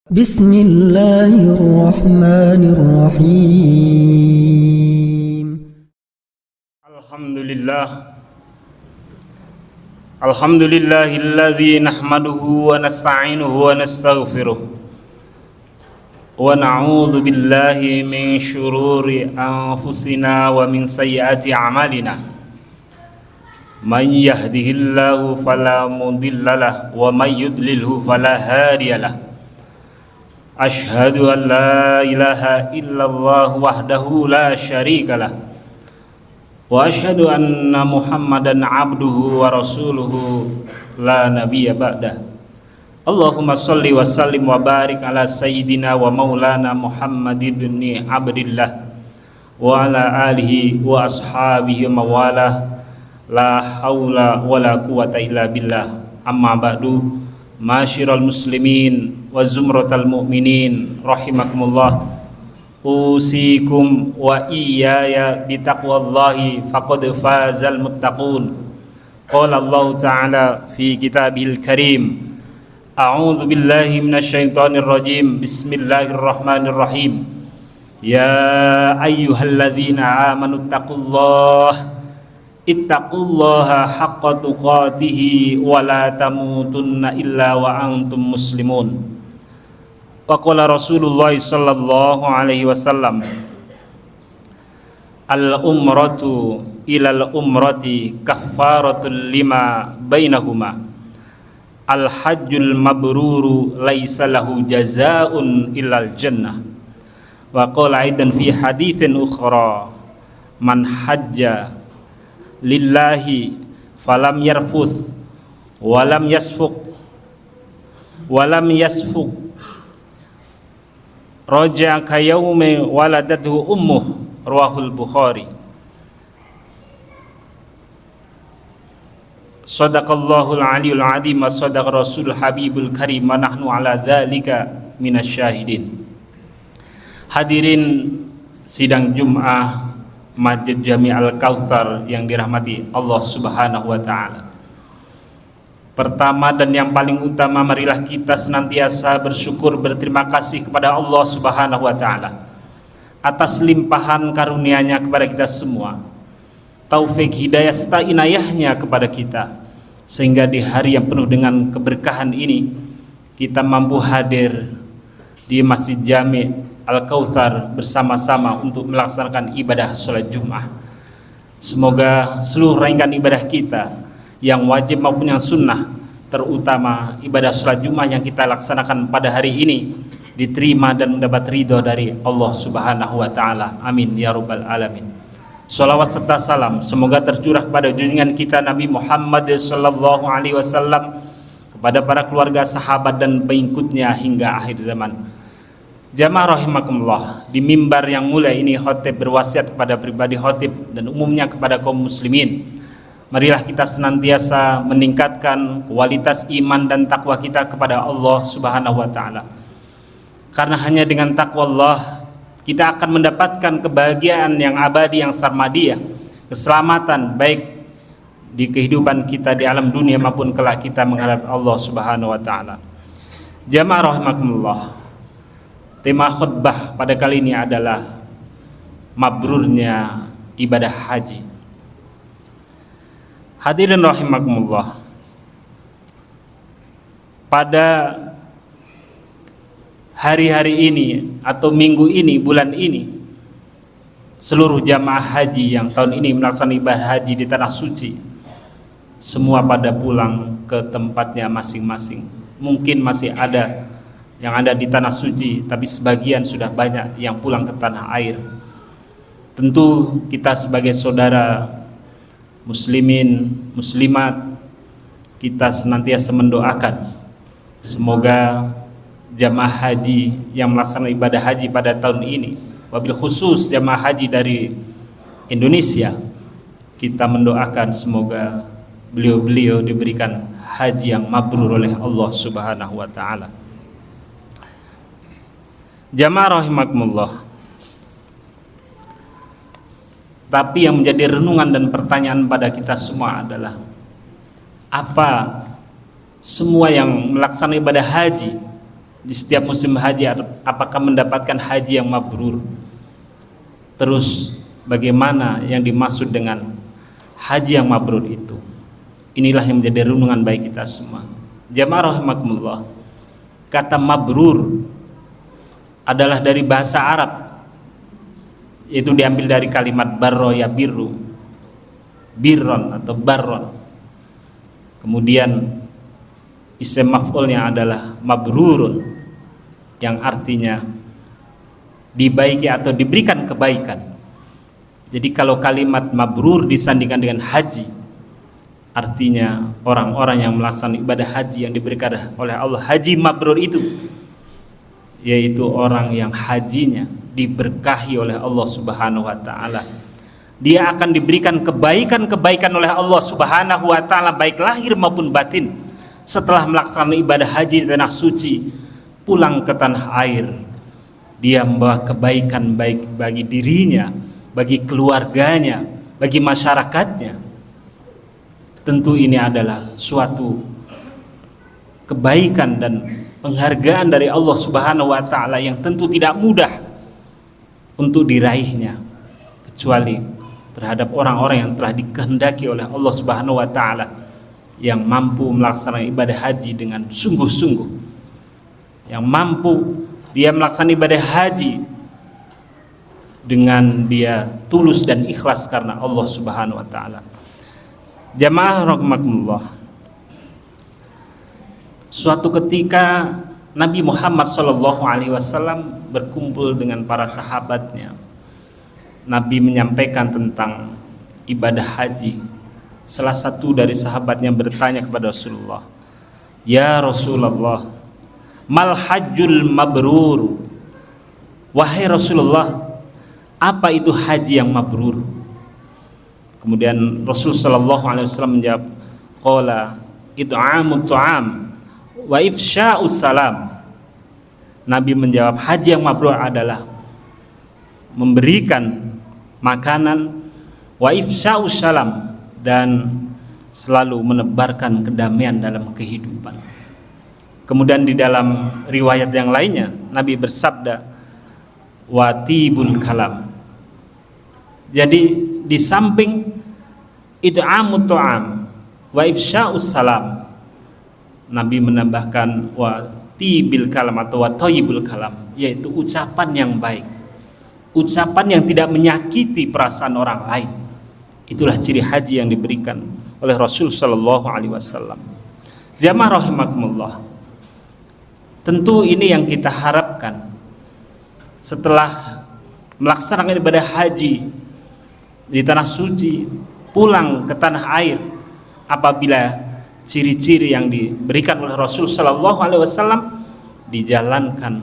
Bismillahirrahmanirrahim. Alhamdulillahilladzi nahmaduhu wa nasta'inuhu wa nastaghfiruh wa na'udzu billahi min syururi anfusina wa min sayyiati a'malina. Man yahdihillahu fala mudhillalah wa may yudlilhu fala hadiyalah. Ashhadu an la ilaha illallah wahdahu la syarikalah wa ashhadu anna Muhammadan abduhu wa rasuluhu la nabiyya ba'dah. Allahumma salli wa sallim wa barik ala sayyidina wa maulana Muhammad ibn Abdillah wa ala alihi wa ashabihi mawalah, la haula wa la quwata illa billah. Amma ba'du, masyiral muslimin wa zumratal mu'minin rahimakumullah, usikum wa iyaya bitaqwallahi faqad fazal muttaqun. Qala Allah ta'ala fi kitabihil karim, a'udzu billahi minasyaitonir rajim, bismillahirrahmanirrahim. Ya ayyuhalladzina amanu ittaqullaha haqqa tuqatih wa la tamutunna illa wa antum muslimun. Wa qala Rasulullah sallallahu alaihi wasallam, al-umratu ilal umrati kaffaratul lima bainahuma, al-hajjul mabruru laisa lahu jazaa'un illal jannah. Wa qala aidan fi haditsin ukhra, man hajja lillahi falam yarfuth walam yasfuq raja kayaume waladathu ummuh, rawahul Bukhari. Sadaqallahul aliyul azim wa sadaqa rasul habibul karim wa nahnu ala dzalika minasyahidin. Hadirin sidang Jum'ah Masjid Jami Al-Kautsar yang dirahmati Allah Subhanahu wa taala. Pertama dan yang paling utama, marilah kita senantiasa bersyukur, berterima kasih kepada Allah Subhanahu wa taala atas limpahan karunia-Nya kepada kita semua, taufik hidayah serta inayahnya kepada kita, sehingga di hari yang penuh dengan keberkahan ini kita mampu hadir di Masjid Jami Al-Kautsar bersama-sama untuk melaksanakan ibadah sholat Jum'ah. Semoga seluruh rangkaian ibadah kita yang wajib maupun yang sunnah, terutama ibadah sholat Jum'ah yang kita laksanakan pada hari ini, diterima dan mendapat ridho dari Allah Subhanahu wa taala. Amin ya rabbal alamin. Shalawat serta salam semoga tercurah kepada junjungan kita Nabi Muhammad sallallahu alaihi wasallam, kepada para keluarga, sahabat dan pengikutnya hingga akhir zaman. Jamaah rahimakumullah, di mimbar yang mulia ini khotib berwasiat kepada pribadi khotib dan umumnya kepada kaum muslimin, marilah kita senantiasa meningkatkan kualitas iman dan takwa kita kepada Allah Subhanahu wa taala. Karena hanya dengan takwa Allah kita akan mendapatkan kebahagiaan yang abadi, yang sarmadiyah, keselamatan baik di kehidupan kita di alam dunia maupun kelak kita menghadap Allah Subhanahu wa taala. Jamaah rahimakumullah, tema khutbah pada kali ini adalah mabrurnya ibadah haji. Hadirin rahimakumullah, pada hari-hari ini atau minggu ini, bulan ini, seluruh jamaah haji yang tahun ini melaksanakan ibadah haji di tanah suci, semua pada pulang ke tempatnya masing-masing. Mungkin masih ada yang ada di tanah suci, tapi sebagian sudah banyak yang pulang ke tanah air. Tentu kita sebagai saudara muslimin, muslimat, kita senantiasa mendoakan semoga jamaah haji yang melaksanakan ibadah haji pada tahun ini, wabil khusus jamaah haji dari Indonesia, kita mendoakan semoga beliau-beliau diberikan haji yang mabrur oleh Allah Subhanahu wa taala. Jamaah rahimakumullah, tapi yang menjadi renungan dan pertanyaan pada kita semua adalah, apa semua yang melaksanakan ibadah haji di setiap musim haji, apakah mendapatkan haji yang mabrur? Terus bagaimana yang dimaksud dengan haji yang mabrur itu? Inilah yang menjadi renungan bagi kita semua. Jamaah rahimakumullah, kata mabrur adalah dari bahasa Arab, yaitu diambil dari kalimat barro ya birru, birron atau barron. Kemudian isim maf'ulnya adalah mabrurun, yang artinya dibaiki atau diberikan kebaikan. Jadi kalau kalimat mabrur disandingkan dengan haji, artinya orang-orang yang melaksanakan ibadah haji yang diberikan oleh Allah haji mabrur itu, yaitu orang yang hajinya diberkahi oleh Allah Subhanahu wa taala. Dia akan diberikan kebaikan-kebaikan oleh Allah Subhanahu wa taala, baik lahir maupun batin, setelah melaksanakan ibadah haji di tanah suci. Pulang ke tanah air, dia membawa kebaikan baik bagi dirinya, bagi keluarganya, bagi masyarakatnya. Tentu ini adalah suatu kebaikan dan penghargaan dari Allah Subhanahu wa taala yang tentu tidak mudah untuk diraihnya, kecuali terhadap orang-orang yang telah dikehendaki oleh Allah Subhanahu wa taala, yang mampu melaksanakan ibadah haji dengan sungguh-sungguh, yang mampu dia melaksanakan ibadah haji dengan dia tulus dan ikhlas karena Allah Subhanahu wa taala. Jamaah rahimakumullah, suatu ketika Nabi Muhammad SAW berkumpul dengan para sahabatnya. Nabi menyampaikan tentang ibadah haji. Salah satu dari sahabatnya bertanya kepada Rasulullah, "Ya Rasulullah, mal hajjul mabrur?" Wahai Rasulullah, apa itu haji yang mabrur? Kemudian Rasul sallallahu alaihi wasallam menjawab, qala it'amut ta'am wa ifsya'us salam. Nabi menjawab, haji yang mabrur adalah memberikan makanan, wa ifsya'us salam, dan selalu menebarkan kedamaian dalam kehidupan. Kemudian di dalam riwayat yang lainnya Nabi bersabda, watibul kalam. Jadi di samping it'amut ta'am wa ifsya'us salam, Nabi menambahkan watibil kalam atau watoyibul kalam, yaitu ucapan yang baik, ucapan yang tidak menyakiti perasaan orang lain. Itulah ciri haji yang diberikan oleh Rasul sallallahu alaihi wasallam. Jamaah rahimakumullah, tentu ini yang kita harapkan setelah melaksanakan ibadah haji di tanah suci, pulang ke tanah air, apabila ciri-ciri yang diberikan oleh Rasul sallallahu alaihi wasallam dijalankan,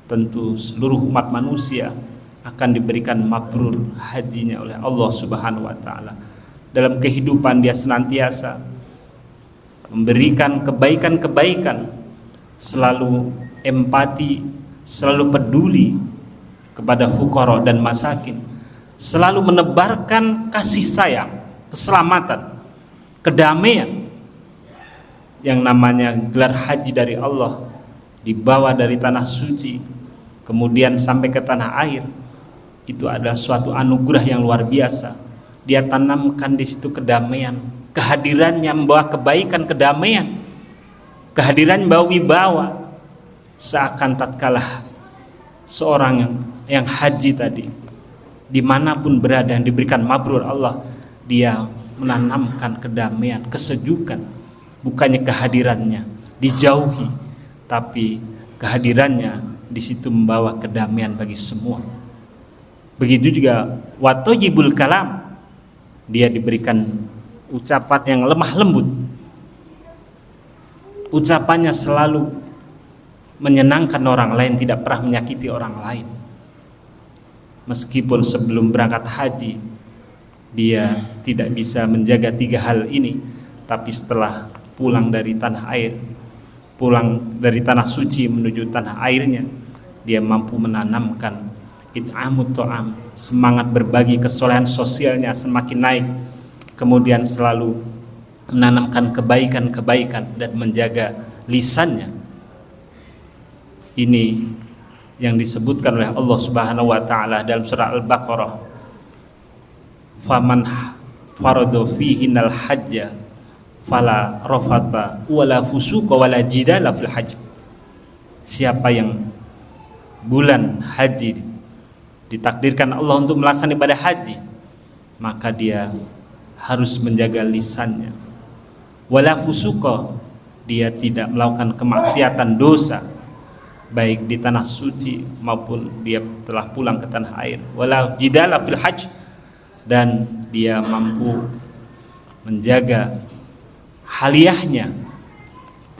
tentu seluruh umat manusia akan diberikan mabrur hajinya oleh Allah Subhanahu wa taala. Dalam kehidupan dia senantiasa memberikan kebaikan-kebaikan, selalu empati, selalu peduli kepada fuqara dan masakin, selalu menebarkan kasih sayang, keselamatan, kedamaian. Yang namanya gelar haji dari Allah, dibawa dari tanah suci kemudian sampai ke tanah air, itu adalah suatu anugerah yang luar biasa. Dia tanamkan di situ kedamaian, kehadirannya membawa kebaikan, kedamaian, kehadiran membawa wibawa. Seakan tatkala seorang yang haji tadi dimanapun berada yang diberikan mabrur Allah, dia menanamkan kedamaian, kesejukan. Bukannya kehadirannya dijauhi, tapi kehadirannya di situ membawa kedamaian bagi semua. Begitu juga watojibul kalam, dia diberikan ucapan yang lemah lembut, ucapannya selalu menyenangkan orang lain, tidak pernah menyakiti orang lain. Meskipun sebelum berangkat haji dia tidak bisa menjaga 3 hal ini, tapi setelah pulang dari tanah air, pulang dari tanah suci menuju tanah airnya, dia mampu menanamkan it'amut ta'am, semangat berbagi, kesolehan sosialnya semakin naik, kemudian selalu menanamkan kebaikan-kebaikan dan menjaga lisannya Ini yang disebutkan oleh Allah Subhanahu wa taala dalam surah Al-Baqarah, faman farada fihinal hajja fala rafatha wala fusuqa wala jidala fil hajj. Siapa yang bulan haji ditakdirkan Allah untuk melaksanakan ibadah haji, maka dia harus menjaga lisannya. Wala fusuqa, dia tidak melakukan kemaksiatan dosa, baik di tanah suci maupun dia telah pulang ke tanah air. Wala jidala fil hajj, dan dia mampu menjaga haliyahnya,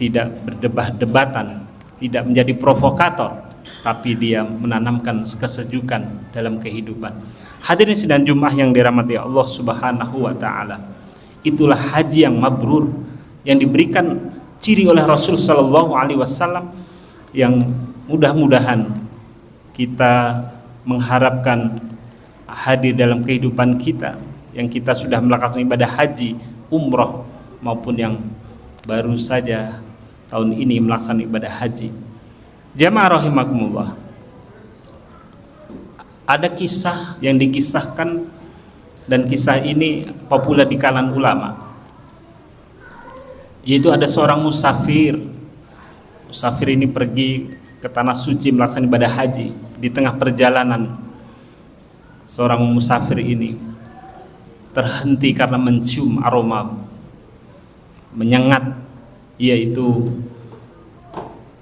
tidak berdebat-debatan, tidak menjadi provokator, tapi dia menanamkan kesejukan dalam kehidupan. Hadirin sidang Jumat yang dirahmati Allah Subhanahu wa taala, itulah haji yang mabrur yang diberikan ciri oleh Rasul sallallahu alaihi wasallam, yang mudah-mudahan kita mengharapkan hadir dalam kehidupan kita yang kita sudah melakukan ibadah haji, umroh, maupun yang baru saja tahun ini melaksanakan ibadah haji. Jamaah rahimakumullah, ada kisah yang dikisahkan, dan kisah ini populer di kalangan ulama, yaitu ada seorang musafir. Musafir ini pergi ke tanah suci melaksanakan ibadah haji. Di tengah perjalanan, seorang musafir ini terhenti karena mencium aroma menyengat, yaitu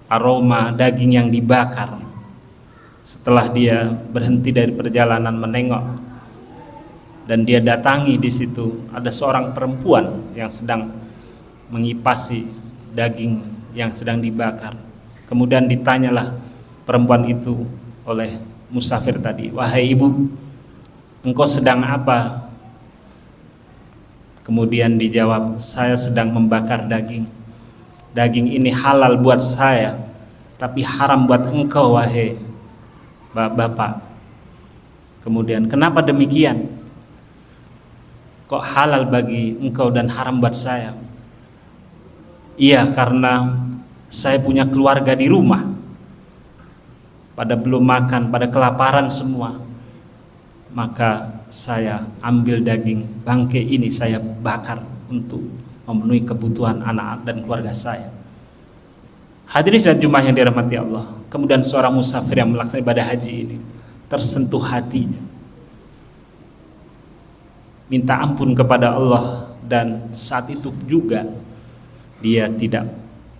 aroma daging yang dibakar. Setelah dia berhenti dari perjalanan menengok, dan dia datangi, di situ ada seorang perempuan yang sedang mengipasi daging yang sedang dibakar. Kemudian ditanyalah perempuan itu oleh musafir tadi, "Wahai ibu, engkau sedang apa?" Kemudian dijawab, "Saya sedang membakar daging. Daging ini halal buat saya, tapi haram buat engkau, wahai bapak." Kemudian, "Kenapa demikian? Kok halal bagi engkau dan haram buat saya?" "Iya, karena saya punya keluarga di rumah, pada belum makan, pada kelaparan semua. Maka saya ambil daging bangkai ini, saya bakar untuk memenuhi kebutuhan anak dan keluarga saya." Hadirin dan Jumat yang dirahmati Allah, kemudian seorang musafir yang melaksanakan ibadah haji ini tersentuh hatinya, minta ampun kepada Allah, dan saat itu juga dia tidak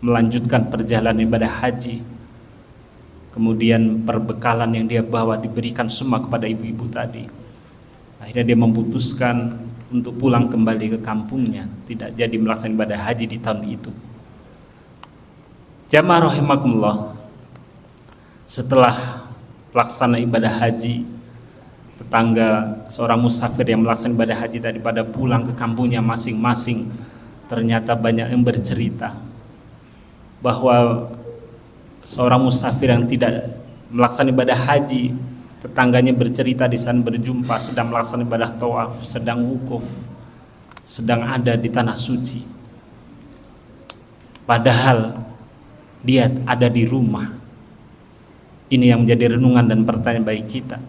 melanjutkan perjalanan ibadah haji. Kemudian perbekalan yang dia bawa diberikan semua kepada ibu-ibu tadi. Akhirnya dia memutuskan untuk pulang kembali ke kampungnya, tidak jadi melaksanakan ibadah haji di tahun itu. Jamaah rahimakumullah, setelah pelaksanaan ibadah haji, tetangga seorang musafir yang melaksanakan ibadah haji tadi pada pulang ke kampungnya masing-masing, ternyata banyak yang bercerita bahwa seorang musafir yang tidak melaksanakan ibadah haji, tetangganya bercerita di sana berjumpa sedang melaksanakan ibadah tawaf, sedang wukuf, sedang ada di tanah suci, padahal dia ada di rumah. Ini yang menjadi renungan dan pertanyaan bagi kita.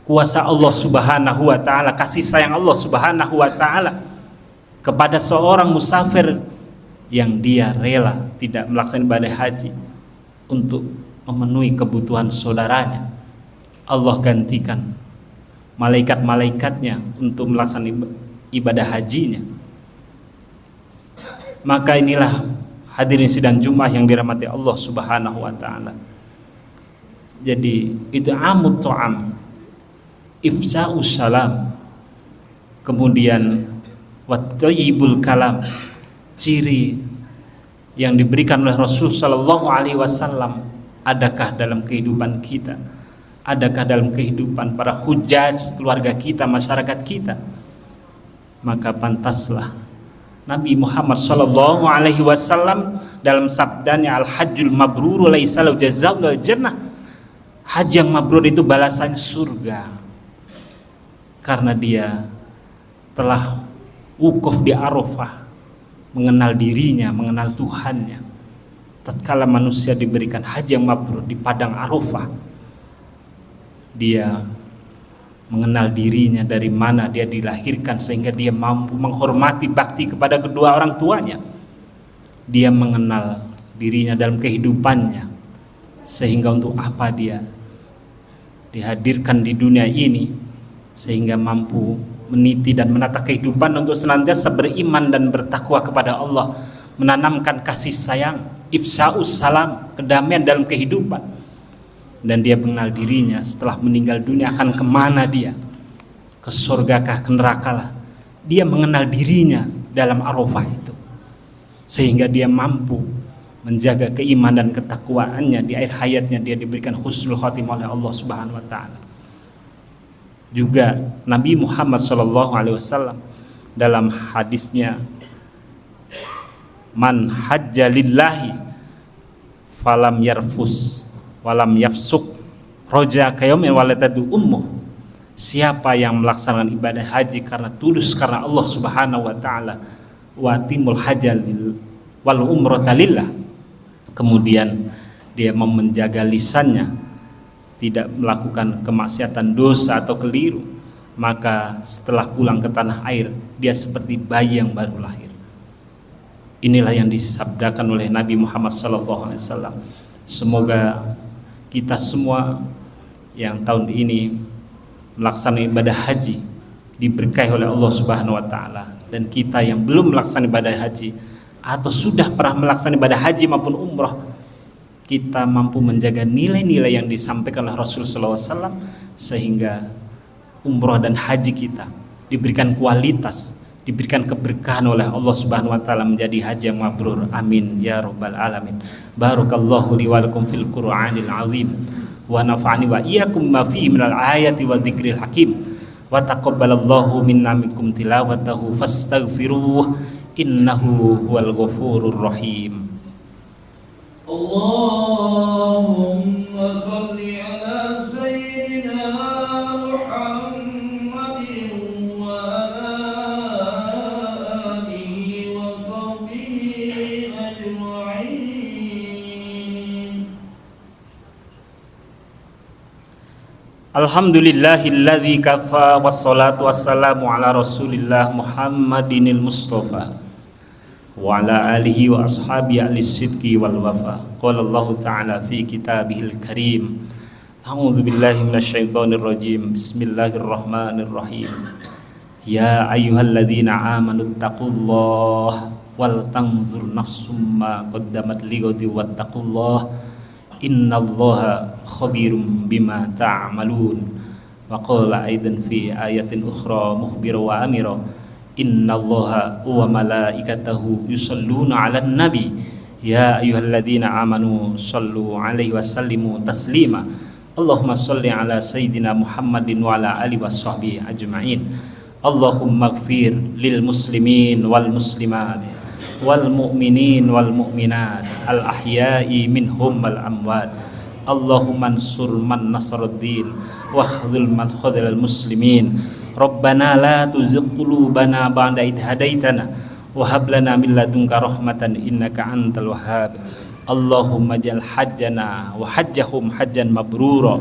Kuasa Allah Subhanahu wa taala, kasih sayang Allah Subhanahu wa taala kepada seorang musafir yang dia rela tidak melaksanakan ibadah haji untuk memenuhi kebutuhan saudaranya. Allah gantikan malaikat-malaikatnya untuk melaksanakan ibadah hajinya. Maka inilah hadirin sidang Jumat yang dirahmati Allah Subhanahu wa taala. Jadi itu amut ta'am, ifsa'us salam, kemudian wattayyibul kalam, ciri yang diberikan oleh Rasul sallallahu alaihi wasallam, adakah dalam kehidupan kita? Adakah dalam kehidupan para hujjaj, keluarga kita, masyarakat kita? Maka pantaslah Nabi Muhammad sallallahu alaihi wasallam dalam sabdanya, al-hajjul mabrur laisa lahu jazaa'un illal jannah. Haji yang mabrur itu balasannya surga, karena dia telah wukuf di Arafah, mengenal dirinya, mengenal Tuhannya, tatkala manusia diberikan haji yang mabrur di padang Arafah, dia mengenal dirinya dari mana dia dilahirkan sehingga dia mampu menghormati bakti kepada kedua orang tuanya. Dia mengenal dirinya dalam kehidupannya sehingga untuk apa dia dihadirkan di dunia ini, sehingga mampu meniti dan menata kehidupan untuk senantiasa beriman dan bertakwa kepada Allah, menanamkan kasih sayang, ifsa'us salam, kedamaian dalam kehidupan. Dan dia mengenal dirinya setelah meninggal dunia akan kemana dia, ke surgakah, ke nerakalah. Dia mengenal dirinya dalam Arafah itu, sehingga dia mampu menjaga keimanan dan ketakwaannya. Di akhir hayatnya dia diberikan husnul khotimah oleh Allah Subhanahu wa taala. Juga Nabi Muhammad SAW dalam hadisnya, man hajja lillahi falam yarfus walam yafsuk roja kayomin waladatu ummuh. Siapa yang melaksanakan ibadah haji karena tulus karena Allah Subhanahu wa taala, wa timul hajjal wal umrata lillah, kemudian dia mau menjaga lisannya, tidak melakukan kemaksiatan, dosa atau keliru, maka setelah pulang ke tanah air dia seperti bayi yang baru lahir. Inilah yang disabdakan oleh Nabi Muhammad SAW. Semoga kita semua yang tahun ini melaksanakan ibadah haji diberkahi oleh Allah Subhanahu wa taala, dan kita yang belum melaksanakan ibadah haji atau sudah pernah melaksanakan ibadah haji maupun umrah, kita mampu menjaga nilai-nilai yang disampaikan oleh Rasulullah SAW, sehingga umrah dan haji kita diberikan kualitas, diberikan keberkahan oleh Allah Subhanahu wa taala menjadi haji yang mabrur. Amin ya rabbal alamin. Barakallahu li wa lakum fil Qur'anil azim wa nafa'ani wa iyyakum ma fihi minal ayati wa dzikril hakim wa taqabbalallahu minna minkum tilawatahu fastaghfiruh innahu huwal ghafurur rahim. Allahumma salli ala sayyidina Muhammadin wa ala alihi wa sahbihi ajma'in. Alhamdulillahilladzi kafa wassalatu wassalamu ala Rasulillah Muhammadinil Mustafa wa ala alihi wa ashabihi al-sidqi wal wafa. Qala Allah ta'ala fi kitabihil karim, a'udzu billahi minasyaitonir rajim, bismillahirrahmanirrahim. Ya ayyuhalladzina amanu taqullaha wal tanzur nafsum ma qaddamat lighadin wattaqullaha innallaha khabirum bima ta'malun. Wa qala aidan fi ayatin ukhra mukhbira wa amira, innallaha wa malaikatahu yusalluna 'alan nabi ya ayyuhalladzina amanu sallu 'alaihi wa sallimu taslima. Allahumma shalli 'ala sayyidina Muhammadin wa 'ala alihi washabbihi ajma'in. Allahumma ighfir lil muslimin wal muslimat wal mu'minin wal mu'minat al ahya'i minhum wal amwat. Allahumma ansur man nasaraddin wa khudhul man khudhal muslimin. Rabbana la tuzigh qulubana ba'da idh hadaitana wa hab lana min ladunka rahmatan innaka antal wahhab. Allahumma ja'al hajjana wa hajjahum hajjan mabrura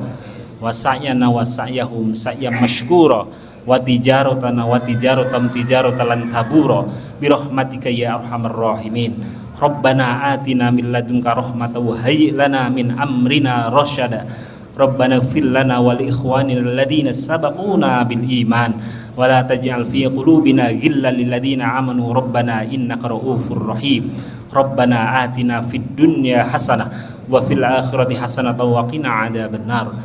wa sa'yana wa sa'yahum sa'yan mashkura wa tijaratana wa tijaratam tijaratan tabura bi rahmatika ya arhamar rahimin. Rabbana atina min ladunka rahmatan wa hayyi lana min amrina rasyada. Rabbana ighfir lana wa li ikhwanina alladhina sabaquna bil iman wa la taj'al fi qulubina ghillan lil ladzina amanu rabbana innaka ra'ufur rahim. Rabbana atina fid dunya hasanah wa fil akhirati hasanah wa qina adzabannar.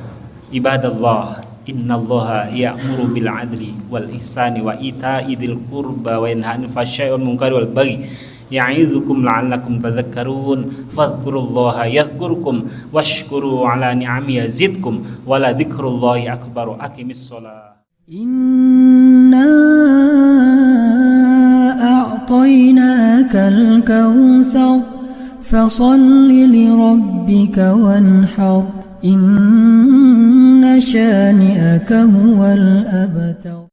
Ibadallah, innallaha ya'muru bil 'adli wal ihsani wa ita'i dzil qurba wa yanha 'anil fahsya'i wal munkari wal baghi ya'idzukum la'allakum tadhakkarun. Fadhkurullaha yadhkurkum washkuru 'ala ni'amihi yazidkum wa la dzikrullahi akbar. Aqimis shalah. Inna a'tainakal kautsar fasalli li rabbika wanhar inna shani'aka huwal abtar.